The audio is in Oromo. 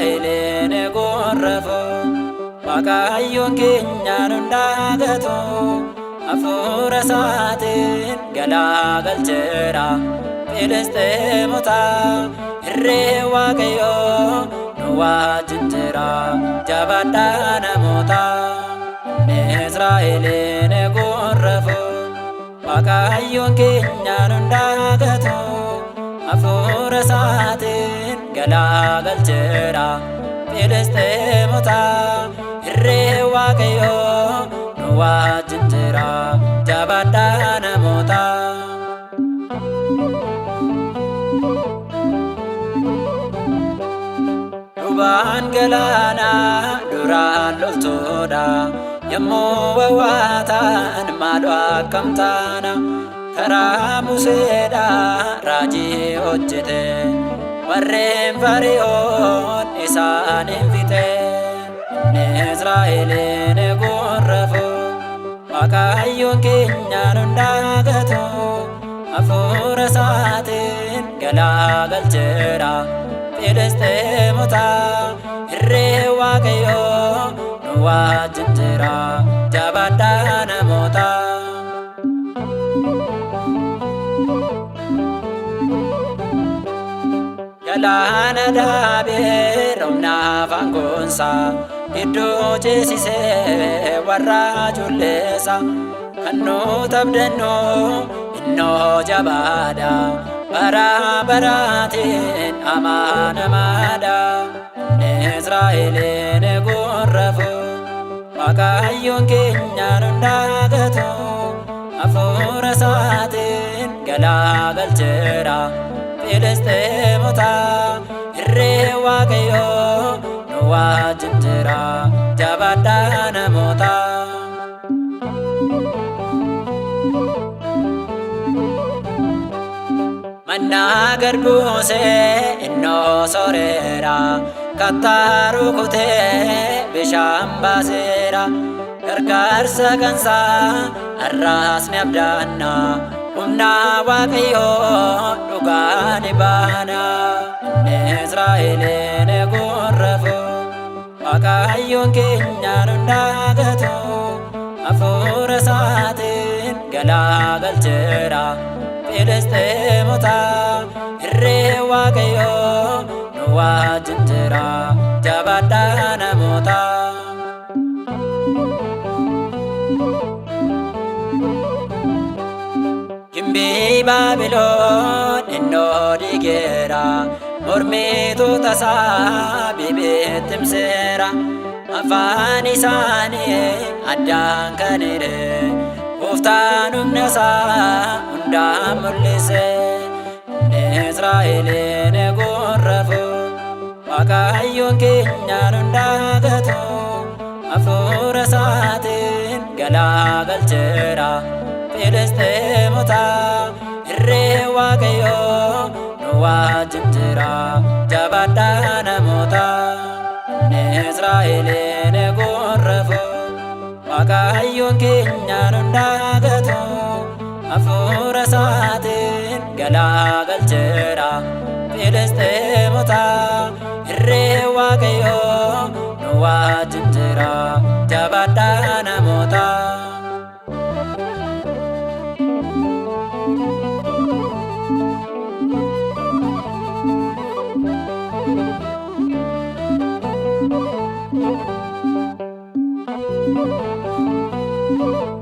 Israa'eliin gorrafu Waaqayyoon keenyaan hundagatu Hafuura isaatiin galaagalcheera Filisxeemota irree Waaqayyoo nu wajjin jira jabaadhaa namoota Israa'eliin gorrafu Waaqayyoon keenyaan hundagatu Hafuura isaatiin galaagalcheera Filisxeemota irree Waaqayyoo nu wajjin jira jabaadhaa namoota Dhubaan galaanaa duraan loltoodha Yemmuu wawwaataan maaloo akkam taana Karaa Museedha raajii hojjete Warreen Fari'oon isaaniin fixe Israa'eliin gorrafu Waaqayyoon keenyaan hundagatu Hafuura isaatiin galaagalcheera Filisxeemota irree Waaqayyoo nu wajjin jira jabaadhaa namoota Galaana daabee romna afaan goonsaa Iddoo ceesisee warra julleessa Kan nuti abdannu innoo jabaadha Bara baraatiin amaanamaadha Israa'eliin gorrafu Waaqayyoon keenyaan hundagatu Hafuura isaatiin galaagalcheera Filisxeemota irree Waaqayyoo nu wajjin jira jabaadhaa namoota Mannaa garbuusee innoo sooreera Kattaa rukutee bishaan baaseera Gargaarsa kansaa har'as ni abdanna Humna Waaqayyoo dhugaa ni baana Israa'eliin gorrafu Waaqayyoon keenyaan hundagatu Hafuura isaatiin galaagalcheera Filisxeemota irree Waaqayyoo nu wajjin jira jabaadhaa namoota Gimbii Baabiloon innoo digeera Mormitoota isaa bibittimseera Afaan isaanii addaan kan hidhe Gooftaan humna isaa hundaan mul'ise Israa'eliin gorrafu Waaqayyoon keenyaan hundagatu Hafuura isaatiin galaagalcheera Filisxeemota irree Waaqayyoo nu wajjin jira jabaadhaa namoota Israa'eliin gorrafu Waaqayyoon keenyaan hundagatu Hafuura isaatiin galaagalcheera Filisxeemota irree Waaqayyoo nu wajjin jira jabaadhaa namoota Thank you.